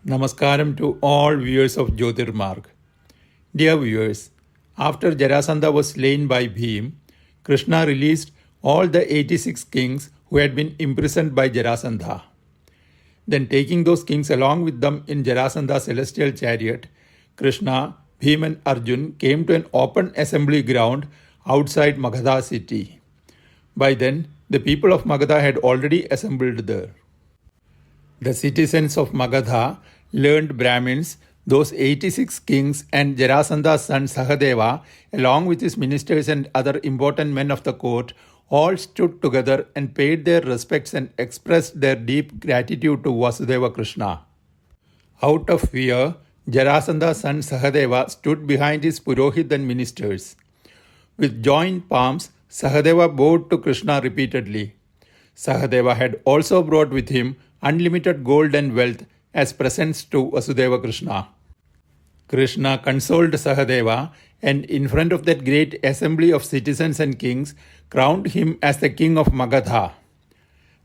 Namaskaram to all viewers of Jyotirmarg. Dear viewers, after Jarasandha was slain by Bhim, Krishna released all the 86 kings who had been imprisoned by Jarasandha. Then taking those kings along with them in Jarasandha's celestial chariot, Krishna, Bhim and Arjun came to an open assembly ground outside Magadha city. By then, the people of Magadha had already assembled there. The citizens of Magadha learned Brahmins, those 86 kings and Jarasandha's son Sahadeva, along with his ministers and other important men of the court, all stood together and paid their respects and expressed their deep gratitude to Vasudeva Krishna. Out of fear, Jarasandha's son Sahadeva stood behind his Purohit and ministers. With joined palms, Sahadeva bowed to Krishna repeatedly. Sahadeva had also brought with him unlimited gold and wealth as presents to Vasudeva Krishna. Krishna consoled Sahadeva and in front of that great assembly of citizens and kings crowned him as the king of Magadha.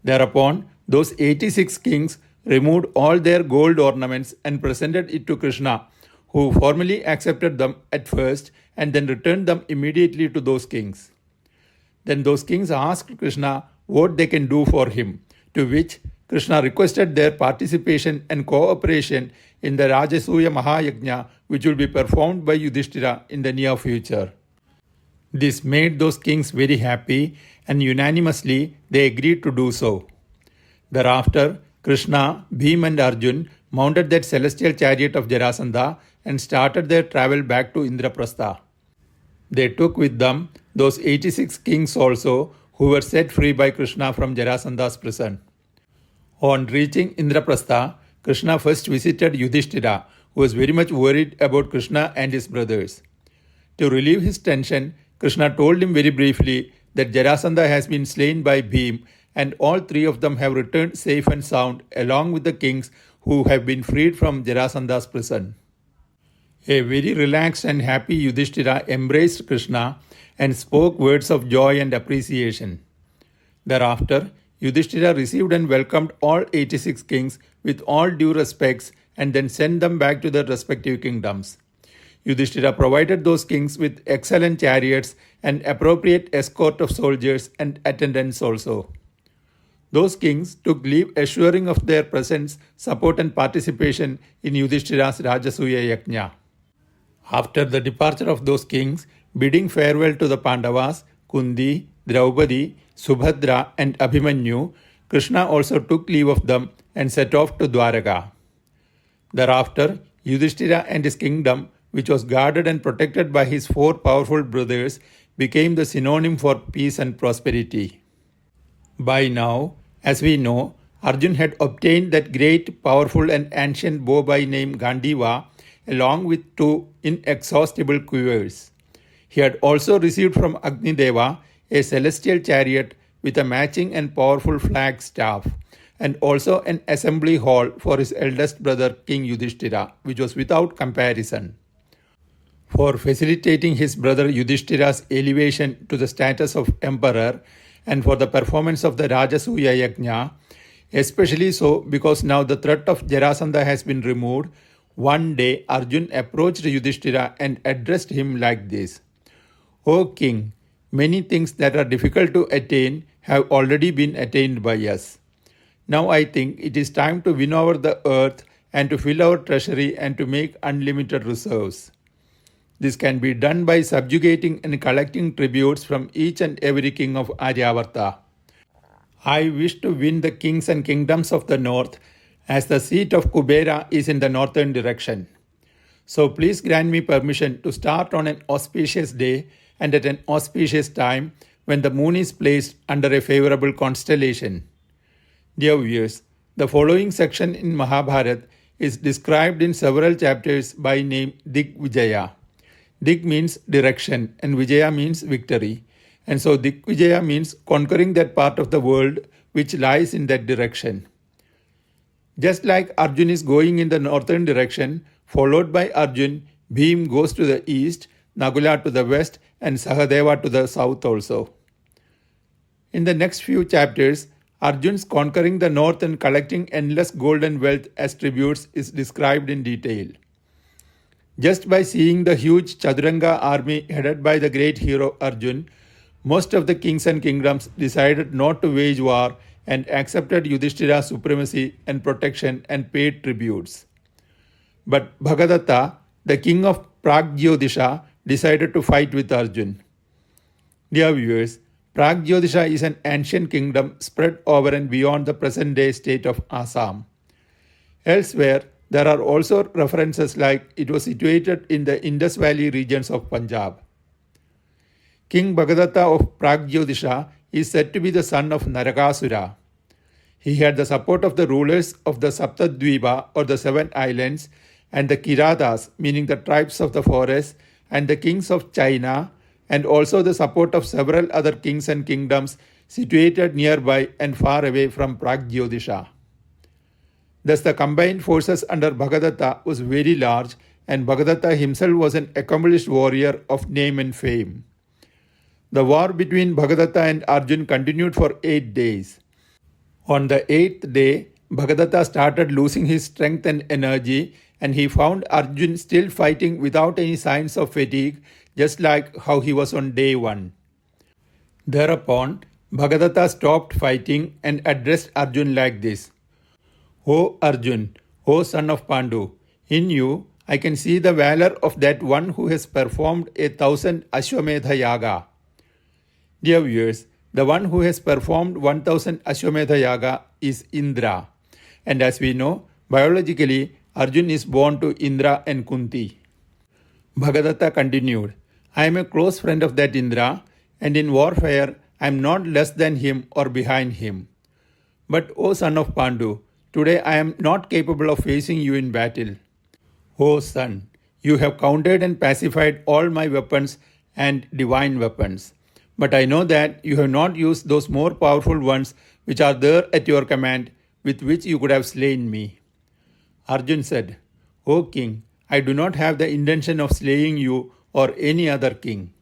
Thereupon, those 86 kings removed all their gold ornaments and presented it to Krishna, who formally accepted them at first and then returned them immediately to those kings. Then those kings asked Krishna what they can do for him, to which Krishna requested their participation and cooperation in the Rajasuya Mahayajna, which will be performed by Yudhishthira in the near future. This made those kings very happy, and unanimously they agreed to do so. Thereafter, Krishna, Bhim and Arjun mounted that celestial chariot of Jarasandha and started their travel back to Indraprastha. They took with them those 86 kings also, who were set free by Krishna from Jarasandha's prison. On reaching Indraprastha, Krishna first visited Yudhishthira, who was very much worried about Krishna and his brothers. To relieve his tension, Krishna told him very briefly that Jarasandha has been slain by Bhim and all three of them have returned safe and sound along with the kings who have been freed from Jarasandha's prison. A very relaxed and happy Yudhishthira embraced Krishna and spoke words of joy and appreciation. Thereafter, Yudhishthira received and welcomed all 86 kings with all due respects and then sent them back to their respective kingdoms. Yudhishthira provided those kings with excellent chariots and appropriate escort of soldiers and attendants also. Those kings took leave assuring of their presence, support and participation in Yudhishthira's Rajasuya Yajna. After the departure of those kings, bidding farewell to the Pandavas, Kundi, Draupadi, Subhadra and Abhimanyu, Krishna also took leave of them and set off to Dwaraka. Thereafter, Yudhishthira and his kingdom, which was guarded and protected by his four powerful brothers, became the synonym for peace and prosperity. By now, as we know, Arjun had obtained that great, powerful and ancient bow by name Gandiva, along with two inexhaustible quivers. He had also received from Agni Deva a celestial chariot with a matching and powerful flag staff, and also an assembly hall for his eldest brother King Yudhishthira, which was without comparison. For facilitating his brother Yudhishthira's elevation to the status of emperor and for the performance of the Rajasuya Yajna, especially so because now the threat of Jarasandha has been removed, one day Arjun approached Yudhishthira and addressed him like this: O king, many things that are difficult to attain have already been attained by us. Now I think it is time to win over the earth and to fill our treasury and to make unlimited reserves. This can be done by subjugating and collecting tributes from each and every king of Aryavarta. I wish to win the kings and kingdoms of the north, as the seat of Kubera is in the northern direction. So please grant me permission to start on an auspicious day and at an auspicious time when the moon is placed under a favorable constellation. Dear viewers, the following section in Mahabharata is described in several chapters by name Digvijaya. Dig means direction and Vijaya means victory. And so Digvijaya means conquering that part of the world which lies in that direction. Just like Arjun is going in the northern direction, followed by Arjun, Bhim goes to the east, Nagula to the west and Sahadeva to the south also. In the next few chapters, Arjun's conquering the north and collecting endless gold and wealth as tributes is described in detail. Just by seeing the huge Chaturanga army headed by the great hero Arjun, most of the kings and kingdoms decided not to wage war and accepted Yudhishthira's supremacy and protection and paid tributes. But Bhagadatta, the king of Pragjyodisha, decided to fight with Arjun. Dear viewers, Pragjyodisha is an ancient kingdom spread over and beyond the present day state of Assam. Elsewhere, there are also references like it was situated in the Indus Valley regions of Punjab. King Bhagadatta of Pragjyodisha is said to be the son of Narakasura. He had the support of the rulers of the Saptadvipa or the seven islands and the Kiratas, meaning the tribes of the forest, and the kings of China, and also the support of several other kings and kingdoms situated nearby and far away from Pragjyodisha. Thus the combined forces under Bhagadatta was very large, and Bhagadatta himself was an accomplished warrior of name and fame. The war between Bhagadatta and Arjun continued for 8 days. On the 8th day, Bhagadatta started losing his strength and energy, and he found Arjun still fighting without any signs of fatigue, just like how he was on day 1. Thereupon, Bhagadatta stopped fighting and addressed Arjun like this: O Arjun, O son of Pandu, in you I can see the valor of that one who has performed 1,000 Ashwamedha Yaga. Dear viewers, the one who has performed 1,000 Ashwamedha Yaga is Indra. And as we know, biologically, Arjun is born to Indra and Kunti. Bhagadatta continued, I am a close friend of that Indra, and in warfare I am not less than him or behind him. But O son of Pandu, today I am not capable of facing you in battle. O son, you have countered and pacified all my weapons and divine weapons. But I know that you have not used those more powerful ones which are there at your command, with which you could have slain me. Arjun said, O king, I do not have the intention of slaying you or any other king.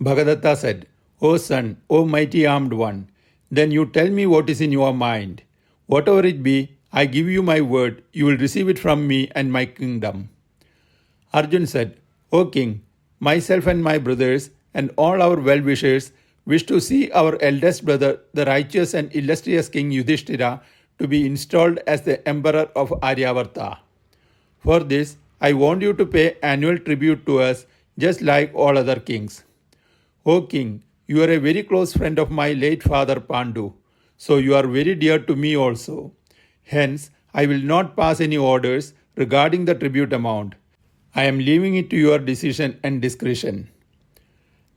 Bhagadatta said, O son, O mighty armed one, then you tell me what is in your mind. Whatever it be, I give you my word, you will receive it from me and my kingdom. Arjun said, O king, myself and my brothers and all our well-wishers wish to see our eldest brother, the righteous and illustrious King Yudhishthira, to be installed as the emperor of Aryavarta. For this, I want you to pay annual tribute to us, just like all other kings. O king, you are a very close friend of my late father Pandu, so you are very dear to me also. Hence, I will not pass any orders regarding the tribute amount. I am leaving it to your decision and discretion.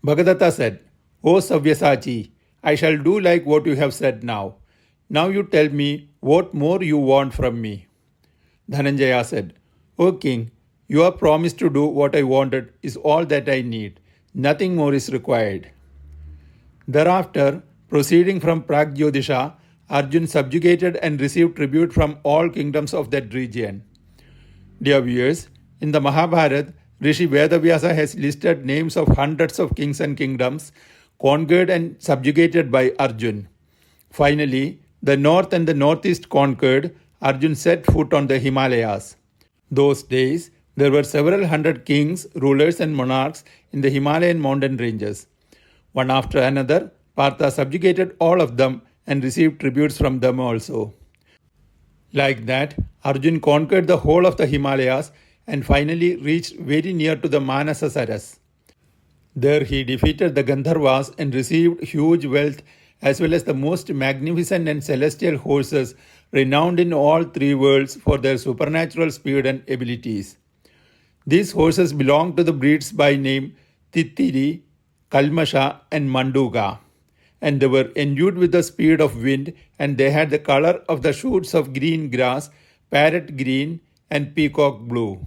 Bhagadatta said, O Savyasachi, I shall do like what you have said now. Now you tell me what more you want from me. Dhananjaya said, O king, your promise to do what I wanted is all that I need. Nothing more is required. Thereafter, proceeding from Pragjyodisha, Arjun subjugated and received tribute from all kingdoms of that region. Dear viewers, in the Mahabharata, Rishi Vedavyasa has listed names of hundreds of kings and kingdoms conquered and subjugated by Arjun. Finally, the north and the northeast conquered, Arjun set foot on the Himalayas. Those days, there were several hundred kings, rulers and monarchs in the Himalayan mountain ranges. One after another, Partha subjugated all of them and received tributes from them also. Like that, Arjun conquered the whole of the Himalayas and finally reached very near to the Manasa Saras. There he defeated the Gandharvas and received huge wealth as well as the most magnificent and celestial horses renowned in all 3 worlds for their supernatural speed and abilities. These horses belonged to the breeds by name Tittiri, Kalmasha and Manduga, and they were endued with the speed of wind, and they had the color of the shoots of green grass, parrot green and peacock blue.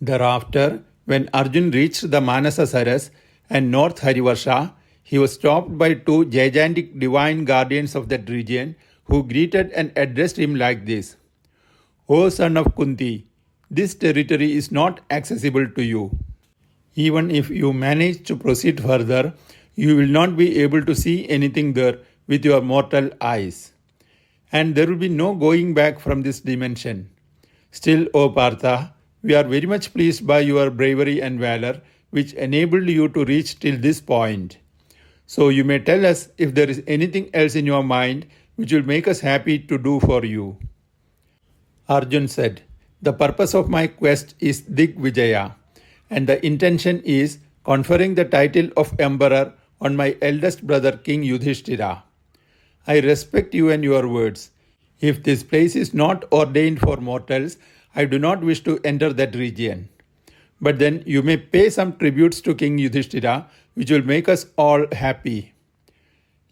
Thereafter, when Arjun reached the Manasa Saras and North Harivarsha, he was stopped by 2 gigantic divine guardians of that region who greeted and addressed him like this: O son of Kunti, this territory is not accessible to you. Even if you manage to proceed further, you will not be able to see anything there with your mortal eyes. And there will be no going back from this dimension. Still, O Partha, we are very much pleased by your bravery and valor, which enabled you to reach till this point. So you may tell us if there is anything else in your mind which will make us happy to do for you. Arjun said, the purpose of my quest is Digvijaya, and the intention is conferring the title of emperor on my eldest brother King Yudhishthira. I respect you and your words. If this place is not ordained for mortals, I do not wish to enter that region. But then you may pay some tributes to King Yudhishthira, which will make us all happy.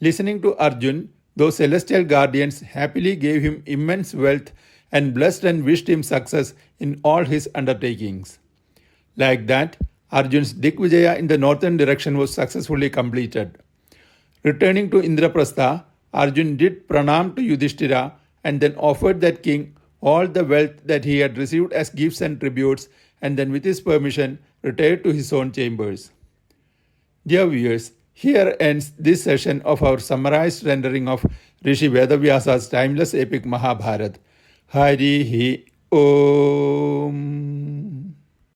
Listening to Arjun, those celestial guardians happily gave him immense wealth and blessed and wished him success in all his undertakings. Like that, Arjun's Digvijaya in the northern direction was successfully completed. Returning to Indraprastha, Arjun did pranam to Yudhishthira and then offered that king all the wealth that he had received as gifts and tributes, and then with his permission retired to his own chambers. Dear viewers, here ends this session of our summarized rendering of Rishi Vedavyasa's timeless epic Mahabharata. Harihi Om.